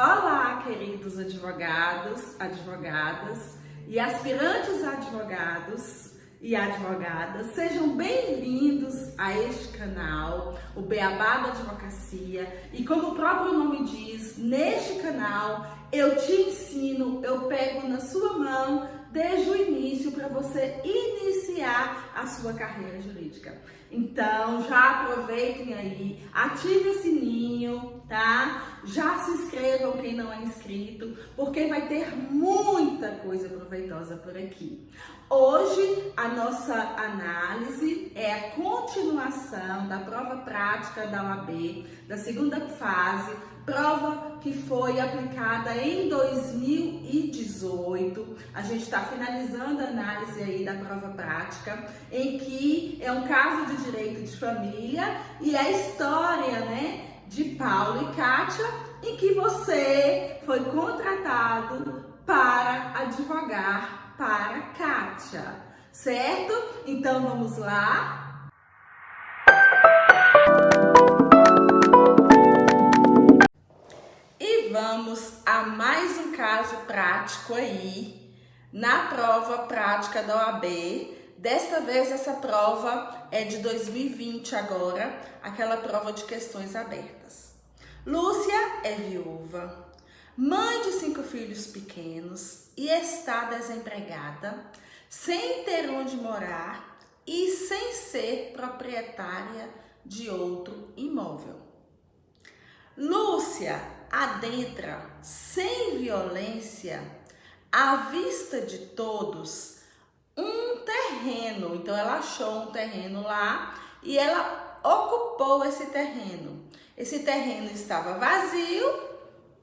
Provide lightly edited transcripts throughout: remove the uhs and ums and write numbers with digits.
Olá, queridos advogados, advogadas e aspirantes advogados e advogadas, sejam bem-vindos a este canal, o Beabá da Advocacia. E como o próprio nome diz, neste canal eu te ensino, eu pego na sua mão desde o início para você iniciar a sua carreira jurídica. Então, já aproveitem aí, ative o sininho, tá? Já se inscrevam quem não é inscrito, porque vai ter muita coisa proveitosa por aqui. Hoje, a nossa análise é a continuação da prova prática da OAB, da segunda fase, prova que foi aplicada em 2018. A gente está finalizando a análise aí da prova prática, em que é um caso de direito de família e a história, de Paulo e Kátia, em que você foi contratado para advogar para Kátia, certo? Então vamos lá. Vamos a mais um caso prático aí na prova prática da OAB. Desta vez essa prova é de 2020 agora, aquela prova de questões abertas. Lúcia é viúva, mãe de 5 filhos pequenos e está desempregada, sem ter onde morar e sem ser proprietária de outro imóvel. Lúcia adentra sem violência, à vista de todos, um terreno. Então ela achou um terreno lá e ela ocupou esse terreno. Esse terreno estava vazio,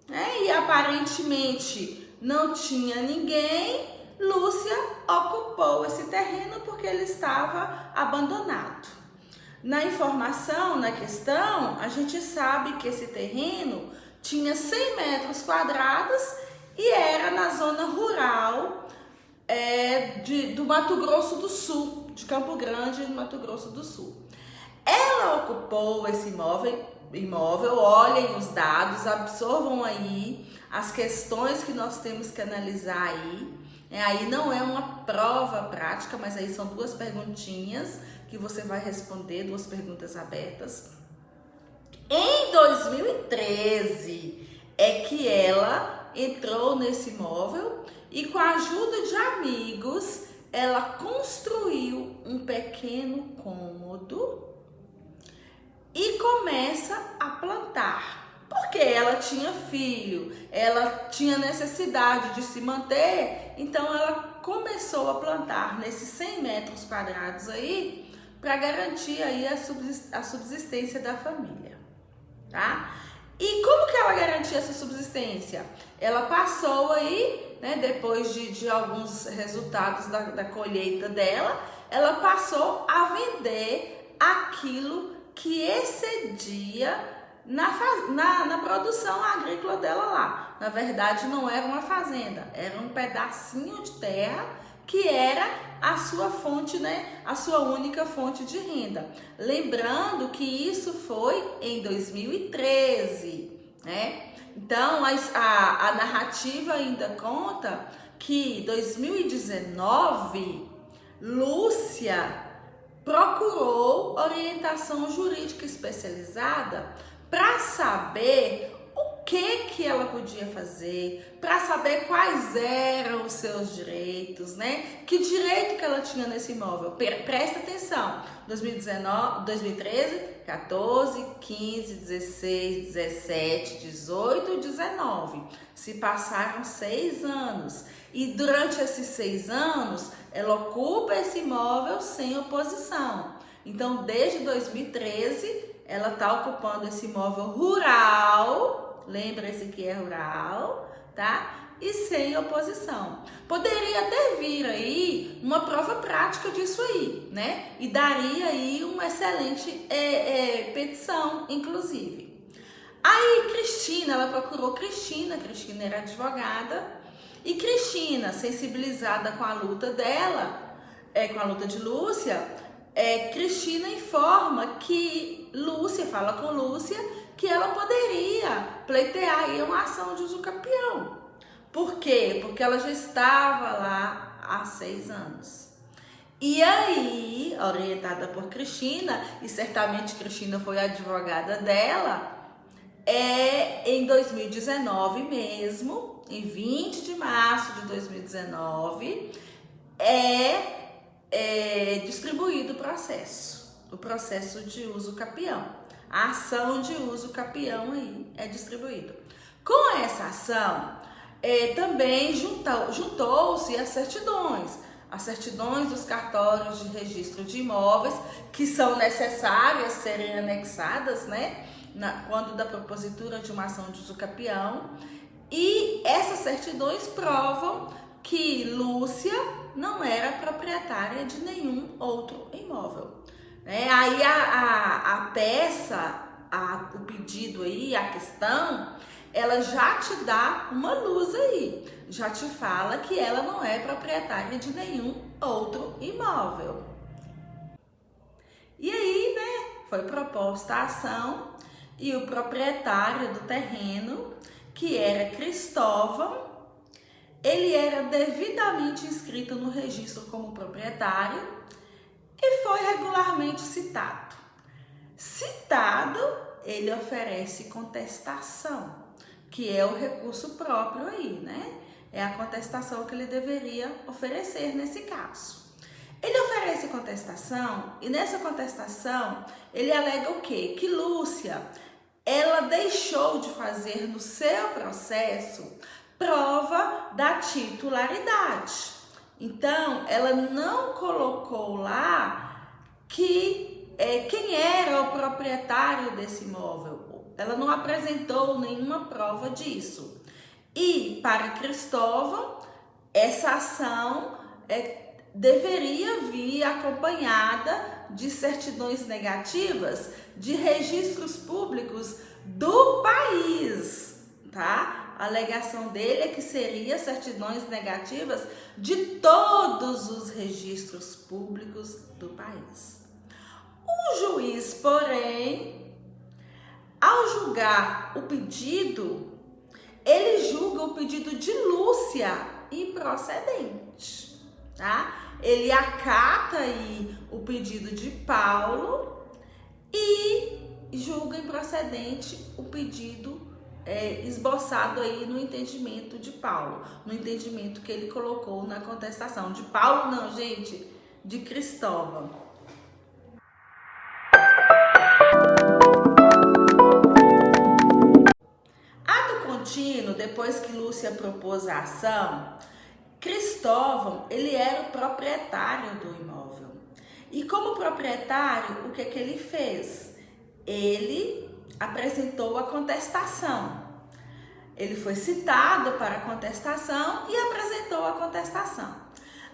e aparentemente não tinha ninguém. Lúcia ocupou esse terreno porque ele estava abandonado. Na informação, na questão, a gente sabe que esse terreno tinha 100 metros quadrados e era na zona rural do Mato Grosso do Sul, de Campo Grande, no Mato Grosso do Sul. Ela ocupou esse imóvel, olhem os dados, absorvam aí as questões que nós temos que analisar aí. Aí não é uma prova prática, mas aí são 2 perguntinhas que você vai responder, 2 perguntas abertas. Em 2013 é que ela entrou nesse imóvel e, com a ajuda de amigos, ela construiu um pequeno cômodo e começa a plantar. Porque ela tinha filho, ela tinha necessidade de se manter, então ela começou a plantar nesses 100 metros quadrados aí para garantir aí a subsistência da família, tá? E como que ela garantia essa subsistência? Ela passou aí, depois de alguns resultados da colheita dela, ela passou a vender aquilo que excedia na produção agrícola dela lá. Na verdade, não era uma fazenda, era um pedacinho de terra que era a sua fonte, a sua única fonte de renda. Lembrando que isso foi em 2013, Então, a narrativa ainda conta que em 2019, Lúcia procurou orientação jurídica especializada para saber o que ela podia fazer, para saber quais eram os seus direitos, Que direito que ela tinha nesse imóvel. Presta atenção, 2019, 2013, 14, 15, 16, 17, 18, 19. Se passaram 6 anos e durante esses 6 anos ela ocupa esse imóvel sem oposição. Então, desde 2013, ela está ocupando esse imóvel rural, lembra-se que é rural, tá? E sem oposição. Poderia até vir aí uma prova prática disso aí, E daria aí uma excelente petição, inclusive. Aí, Cristina, ela procurou Cristina era advogada, e Cristina, sensibilizada com a luta dela, com a luta de Lúcia, Cristina informa que Lúcia, fala com Lúcia, que ela poderia pleitear aí uma ação de uso capião. Por quê? Porque ela já estava lá há 6 anos. E aí, orientada por Cristina, e certamente Cristina foi a advogada dela, em 2019 mesmo, em 20 de março de 2019, distribuído o processo de uso capião. A ação de uso capião aí é distribuído. Com essa ação, também juntou-se as certidões dos cartórios de registro de imóveis, que são necessárias serem anexadas, né, quando da propositura de uma ação de uso capião. E essas certidões provam que Lúcia não era proprietária de nenhum outro imóvel. Aí a peça, o pedido aí, a questão, ela já te dá uma luz aí, já te fala que ela não é proprietária de nenhum outro imóvel. E aí, né, foi proposta a ação e o proprietário do terreno, que era Cristóvão, ele era devidamente inscrito no registro como proprietário e foi regularmente citado. Citado, ele oferece contestação, que é o recurso próprio aí, né? É a contestação que ele deveria oferecer nesse caso. Ele oferece contestação e nessa contestação ele alega o quê? Que Lúcia, ela deixou de fazer no seu processo prova da titularidade. Então, ela não colocou lá que quem era o proprietário desse imóvel. Ela não apresentou nenhuma prova disso. E para Cristóvão, essa ação deveria vir acompanhada de certidões negativas de registros públicos do país, tá? A alegação dele é que seria certidões negativas de todos os registros públicos do país. O juiz, porém, ao julgar o pedido, ele julga o pedido de Lúcia improcedente, tá? Ele acata aí o pedido de Paulo e julga improcedente o pedido esboçado aí no entendimento de Paulo, no entendimento que ele colocou na contestação. De Paulo não, gente, de Cristóvão. Ato contínuo, depois que Lúcia propôs a ação, Cristóvão, ele era o proprietário do imóvel. E como proprietário, o que ele fez? Ele apresentou a contestação. Ele foi citado para a contestação e apresentou a contestação.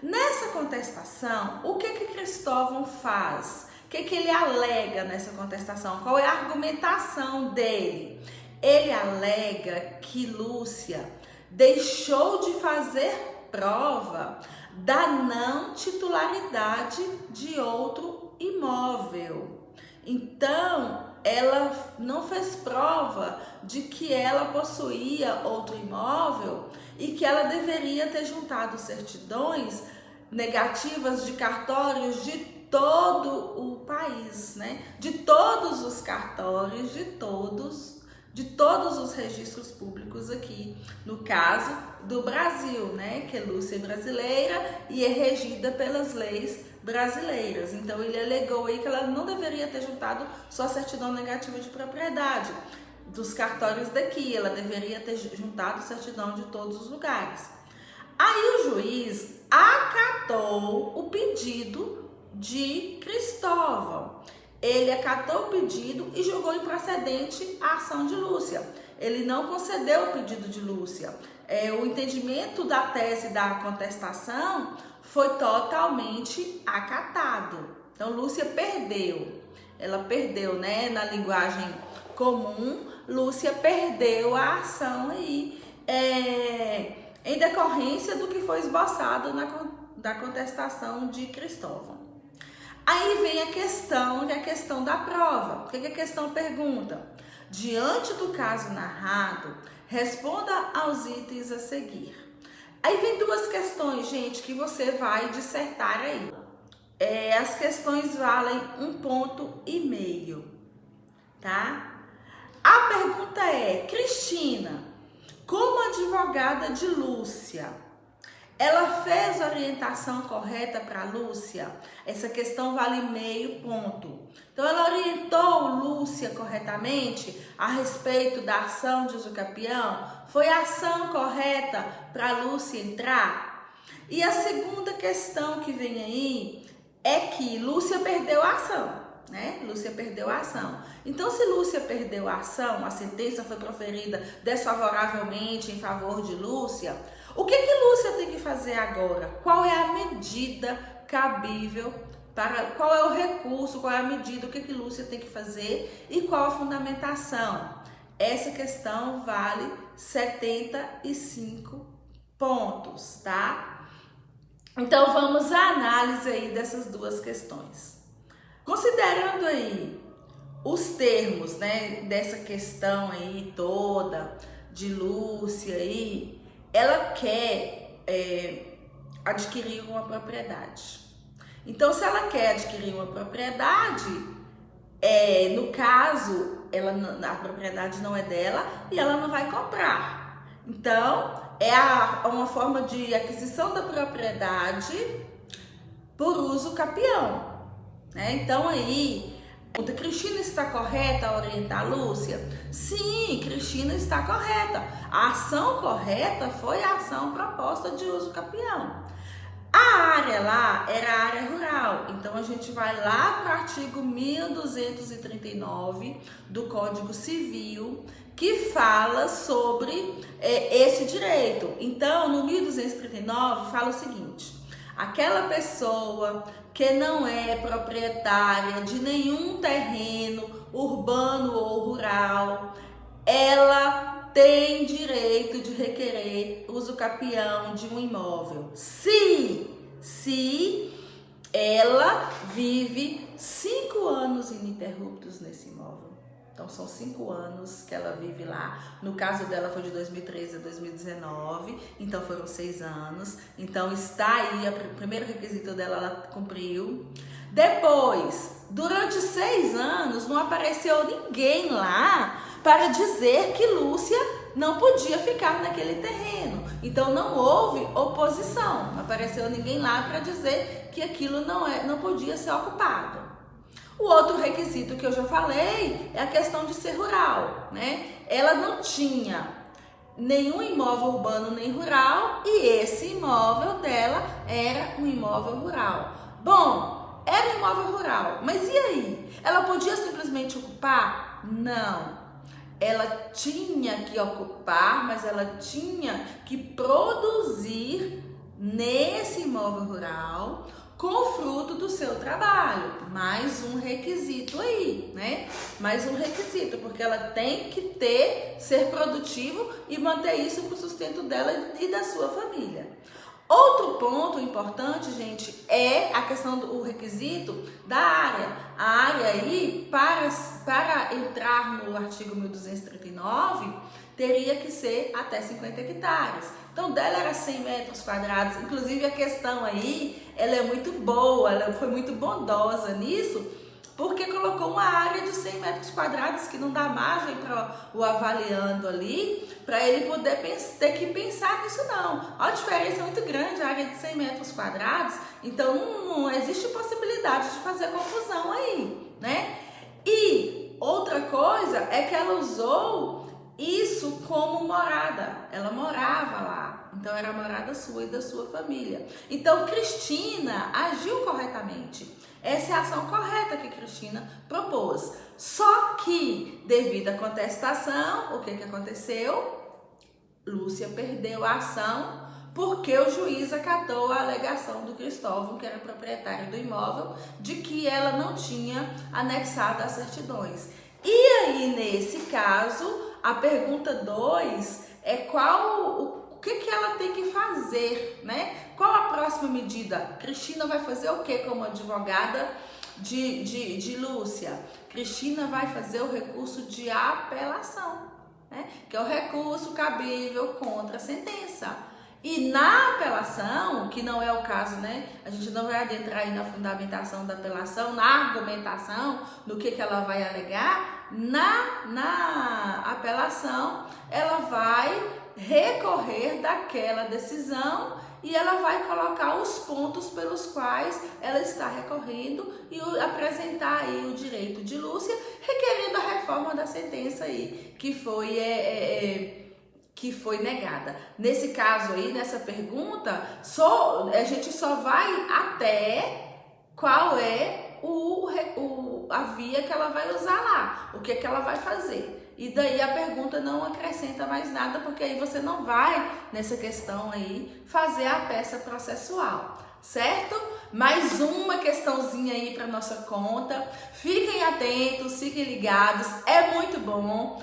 Nessa contestação, o que Cristóvão faz? O que ele alega nessa contestação? Qual é a argumentação dele? Ele alega que Lúcia deixou de fazer prova da não titularidade de outro imóvel. Então, ela não fez prova de que ela possuía outro imóvel e que ela deveria ter juntado certidões negativas de cartórios de todo o país, né? De todos os cartórios, de todos os registros públicos aqui, no caso do Brasil, né? Que Lúcia é brasileira e é regida pelas leis brasileiras. Então ele alegou aí que ela não deveria ter juntado só certidão negativa de propriedade dos cartórios daqui, ela deveria ter juntado certidão de todos os lugares. Aí o juiz acatou o pedido de Cristóvão. Ele acatou o pedido e julgou improcedente a ação de Lúcia. Ele não concedeu o pedido de Lúcia. O entendimento da tese da contestação foi totalmente acatado. Então, Lúcia perdeu. Ela perdeu, né? Na linguagem comum, Lúcia perdeu a ação aí, em decorrência do que foi esboçado da contestação de Cristóvão. Aí vem a questão da prova. O que a questão pergunta? diante do caso narrado, responda aos itens a seguir. Aí vem duas questões, gente, que você vai dissertar aí. As questões valem 1,5 ponto, tá? A pergunta é: Cristina, como advogada de Lúcia, ela fez a orientação correta para Lúcia? Essa questão vale meio ponto. Então, ela orientou Lúcia corretamente a respeito da ação de usucapião? Foi a ação correta para Lúcia entrar? E a segunda questão que vem aí é que Lúcia perdeu a ação, né? Lúcia perdeu a ação. Então, se Lúcia perdeu a ação, a sentença foi proferida desfavoravelmente em favor de Lúcia, o que Lúcia tem que fazer agora? Qual é a medida cabível? Qual é o recurso? Qual é a medida? O que Lúcia tem que fazer? E qual a fundamentação? Essa questão vale 75 pontos, tá? Então, vamos à análise aí dessas duas questões. Considerando aí os termos, né, dessa questão aí toda de Lúcia aí, ela quer adquirir uma propriedade. Então, se ela quer adquirir uma propriedade, no caso, a propriedade não é dela e ela não vai comprar. Então, uma forma de aquisição da propriedade por uso capião, né? Então, aí, Cristina está correta a orientar a Lúcia? Sim, Cristina está correta. A ação correta foi a ação proposta de uso capião. A área lá era a área rural, então a gente vai lá para o artigo 1239 do Código Civil, que fala sobre esse direito. Então, no 1239 fala o seguinte: aquela pessoa que não é proprietária de nenhum terreno urbano ou rural, ela tem direito de requerer uso capião de um imóvel se ela vive 5 anos ininterruptos nesse imóvel. Então, são 5 anos que ela vive lá. No caso dela foi de 2013 a 2019, então foram 6 anos. Então, está aí, o primeiro requisito dela, ela cumpriu. Depois, durante 6 anos, não apareceu ninguém lá para dizer que Lúcia não podia ficar naquele terreno. Então, não houve oposição. Não apareceu ninguém lá para dizer que aquilo não podia ser ocupado. O outro requisito que eu já falei é a questão de ser rural, né? Ela não tinha nenhum imóvel urbano nem rural e esse imóvel dela era um imóvel rural. Bom, era um imóvel rural, mas e aí? Ela podia simplesmente ocupar? Não. Ela tinha que ocupar, mas ela tinha que produzir nesse imóvel rural com o fruto do seu trabalho. Mais um requisito aí, né? Mais um requisito, porque ela tem que ser produtivo e manter isso para o sustento dela e da sua família. Outro ponto importante, gente, é a questão do requisito da área. A área aí, para entrar no artigo 1239, teria que ser até 50 hectares. Então, dela era 100 metros quadrados. Inclusive, a questão aí, ela é muito boa, ela foi muito bondosa nisso, porque colocou uma área de 100 metros quadrados que não dá margem para o avaliando ali, para ele poder ter que pensar nisso não. A diferença é muito grande, a área de 100 metros quadrados, então não existe possibilidade de fazer confusão aí, né? E outra coisa é que ela usou isso como morada, ela morava lá, então era a morada sua e da sua família. Então, Cristina agiu corretamente. Essa é a ação correta que Cristina propôs. Só que, devido à contestação, o que aconteceu? Lúcia perdeu a ação porque o juiz acatou a alegação do Cristóvão, que era proprietário do imóvel, de que ela não tinha anexado as certidões. E aí, nesse caso, a pergunta 2 é o que ela tem que fazer, né? Qual a próxima medida? Cristina vai fazer o que como advogada de Lúcia? Cristina vai fazer o recurso de apelação, né? Que é o recurso cabível contra a sentença. E na apelação, que não é o caso, né? A gente não vai adentrar aí na fundamentação da apelação, na argumentação do que ela vai alegar. Na apelação, ela vai recorrer daquela decisão e ela vai colocar os pontos pelos quais ela está recorrendo e apresentar aí o direito de Lúcia, requerendo a reforma da sentença aí que foi negada. Nesse caso aí, nessa pergunta, a gente só vai até qual é a via que ela vai usar lá, o que ela vai fazer. E daí a pergunta não acrescenta mais nada, porque aí você não vai, nessa questão aí, fazer a peça processual, certo? Mais uma questãozinha aí para nossa conta. Fiquem atentos, fiquem ligados. É muito bom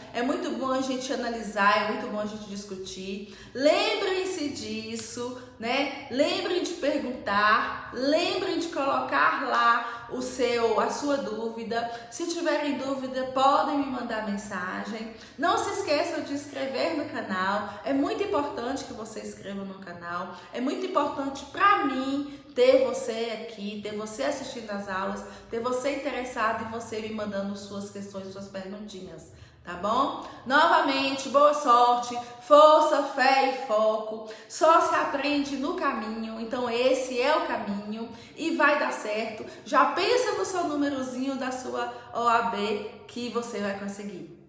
a gente analisar, é muito bom a gente discutir. Lembrem-se disso, né? Lembrem de perguntar, lembrem de colocar lá a sua dúvida. Se tiverem dúvida, podem me mandar mensagem. Não se esqueçam de inscrever no canal. É muito importante que você inscreva no canal. É muito importante para mim ter você aqui, ter você assistindo às aulas, ter você interessado e você me mandando suas questões, suas perguntinhas, tá bom? Novamente, boa sorte, força, fé e foco. Só se aprende no caminho, então esse é o caminho e vai dar certo. Já pensa no seu númerozinho da sua OAB que você vai conseguir.